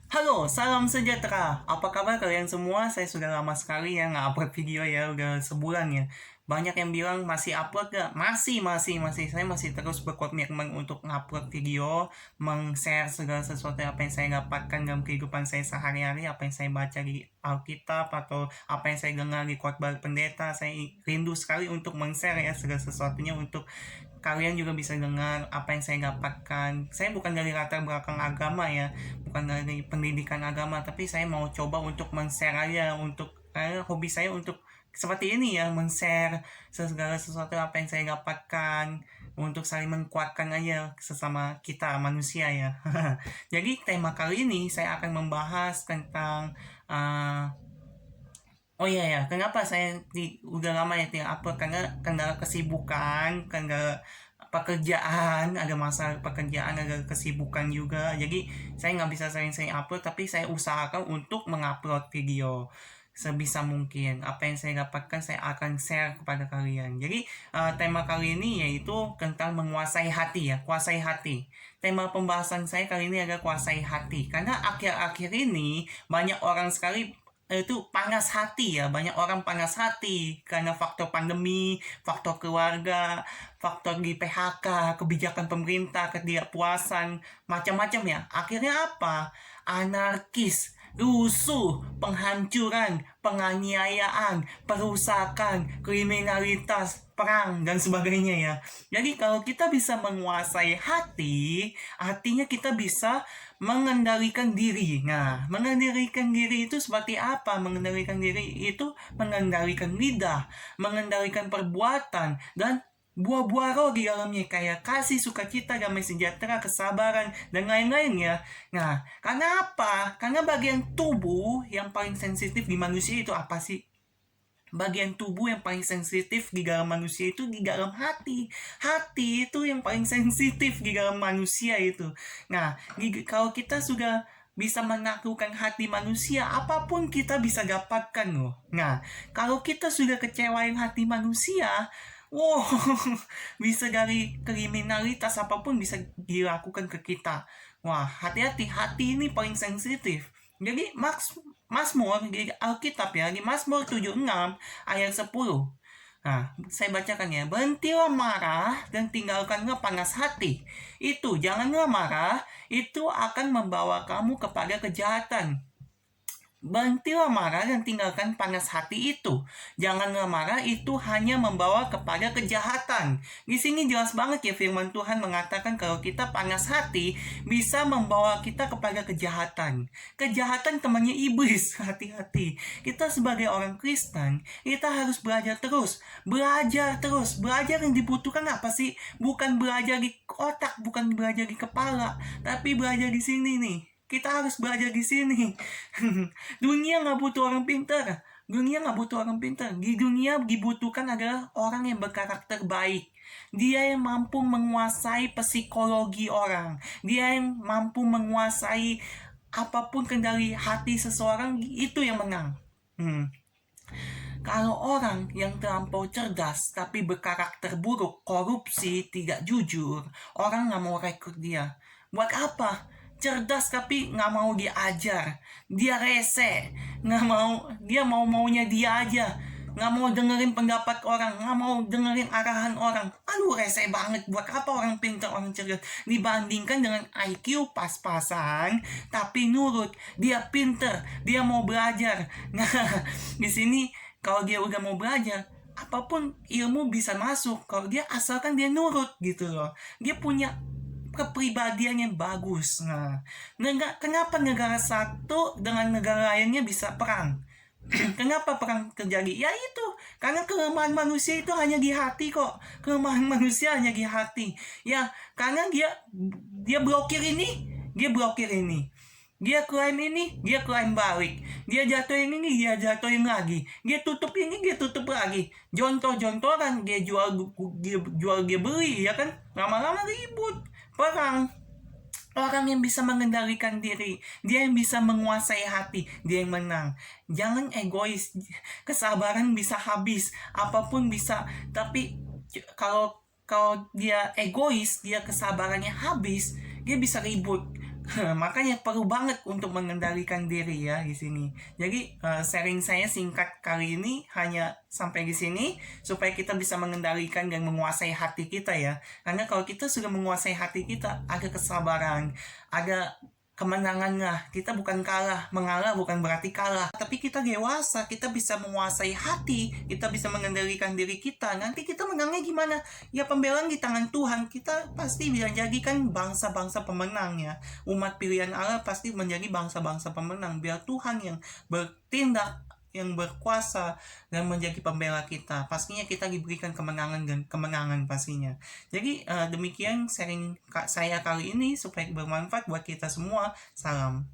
Halo, salam sejahtera. Apa kabar kalian semua? Saya sudah lama sekali ya nggak upload video ya, udah sebulan ya. Banyak yang bilang masih upload gak? Masih. Saya masih terus berkomitmen untuk ngupload video, meng-share segala sesuatu apa yang saya dapatkan dalam kehidupan saya sehari-hari, apa yang saya baca di Alkitab, atau apa yang saya dengar di khotbah pendeta. Saya rindu sekali untuk meng-share ya segala sesuatunya untuk kalian juga bisa dengar apa yang saya dapatkan. Saya bukan dari latar belakang agama ya, bukan dari pendidikan agama, tapi saya mau coba untuk men-share aja, untuk hobi saya untuk seperti ini ya, men-share segala sesuatu apa yang saya dapatkan, untuk saling menguatkan aja sesama kita manusia ya. Jadi tema kali ini saya akan membahas tentang uh, oh iya ya, kenapa saya udah lama ya tidak upload, karena kendala kesibukan, kendala pekerjaan, ada masalah pekerjaan, ada kesibukan juga. Jadi saya nggak bisa sering-sering upload, tapi saya usahakan untuk mengupload video sebisa mungkin. Apa yang saya dapatkan saya akan share kepada kalian. Jadi tema kali ini yaitu tentang menguasai hati ya, kuasai hati. Tema pembahasan saya kali ini adalah kuasai hati. Karena akhir-akhir ini banyak orang sekali itu panas hati ya, banyak orang panas hati karena faktor pandemi, faktor keluarga, faktor di PHK, kebijakan pemerintah, ketidakpuasan, macam-macam ya. Akhirnya apa? Anarkis, rusuh, penghancuran, penganiayaan, perusakan, kriminalitas, perang, dan sebagainya ya. Jadi kalau kita bisa menguasai hati, artinya kita bisa mengendalikan diri. Nah, mengendalikan diri itu seperti apa? Mengendalikan diri itu mengendalikan lidah, mengendalikan perbuatan, dan buah-buah roh di dalamnya kayak kasih, sukacita, damai sejahtera, kesabaran, dan lain-lain ya. Nah, karena apa? Karena bagian tubuh yang paling sensitif di manusia itu apa sih? Bagian tubuh yang paling sensitif di dalam manusia itu di dalam hati. Hati itu yang paling sensitif di dalam manusia itu. Nah, kalau kita sudah bisa menaklukkan hati manusia, apapun kita bisa dapatkan loh. Nah, kalau kita sudah kecewain hati manusia, wow, bisa dari kriminalitas apapun bisa dilakukan ke kita. Wah, hati-hati, hati ini paling sensitif. Jadi Mazmur di Alkitab ya, di Mazmur 76 ayat 10. Nah, saya bacakan ya. Berhentilah marah dan tinggalkanlah panas hati. Itu, janganlah marah, itu akan membawa kamu kepada kejahatan. Berhentilah marah dan tinggalkan panas hati itu. Janganlah marah, itu hanya membawa kepada kejahatan. Di sini jelas banget ya, firman Tuhan mengatakan kalau kita panas hati bisa membawa kita kepada kejahatan. Kejahatan temannya iblis, hati-hati. Kita sebagai orang Kristen, kita harus belajar terus. Belajar terus. Belajar yang dibutuhkan apa sih? Bukan belajar di otak, bukan belajar di kepala, tapi belajar di sini nih. Kita harus belajar di sini. Dunia nggak butuh orang pintar. Dunia nggak butuh orang pintar. Di dunia dibutuhkan adalah orang yang berkarakter baik. Dia yang mampu menguasai psikologi orang. Dia yang mampu menguasai apapun kendali hati seseorang, itu yang menang. Kalau orang yang terlampau cerdas tapi berkarakter buruk, korupsi, tidak jujur, orang nggak mau rekrut dia. Buat apa? Cerdas tapi nggak mau diajar. Dia rese, nggak mau, dia maunya dia aja. Nggak mau dengerin pendapat orang, nggak mau dengerin arahan orang. Aduh, rese banget. Buat apa orang pintar, orang cerdas? Dibandingkan dengan IQ pas-pasan, tapi nurut. Dia pintar, dia mau belajar. Nah, di sini kalau dia udah mau belajar, apapun ilmu bisa masuk kalau dia asalkan dia nurut gitu loh. Dia punya kepribadian yang bagus. Nah, kenapa negara satu dengan negara lainnya bisa perang? Kenapa perang terjadi? Ya itu, karena kelemahan manusia itu hanya di hati kok. Kelemahan manusia hanya di hati. Ya, karena dia blokir ini, dia blokir ini. Dia klaim ini, dia klaim balik. Dia jatuhin ini, dia jatuhin lagi. Dia tutup ini, dia tutup lagi. Jontor-jontoran, dia beli, ya kan? Lama-lama ribut, perang. Orang yang bisa mengendalikan diri, dia yang bisa menguasai hati, dia yang menang. Jangan egois. Kesabaran bisa habis, apapun bisa. Tapi kalau kalau dia egois, dia kesabarannya habis, dia bisa ribut. Makanya perlu banget untuk mengendalikan diri ya di sini. Jadi sharing saya singkat kali ini hanya sampai di sini supaya kita bisa mengendalikan dan menguasai hati kita ya. Karena kalau kita sudah menguasai hati kita, ada kesabaran, ada kemenangan lah. Kita bukan kalah, mengalah bukan berarti kalah. Tapi kita dewasa, kita bisa menguasai hati, kita bisa mengendalikan diri kita. Nanti kita menangnya gimana? Ya pembelaan di tangan Tuhan. Kita pasti bisa jadikan bangsa-bangsa pemenang ya. Umat pilihan Allah pasti menjadi bangsa-bangsa pemenang. Biar Tuhan yang bertindak, yang berkuasa dan menjadi pembela kita. Pastinya kita diberikan kemenangan dan kemenangan pastinya. Jadi demikian sharing saya kali ini supaya bermanfaat buat kita semua. Salam.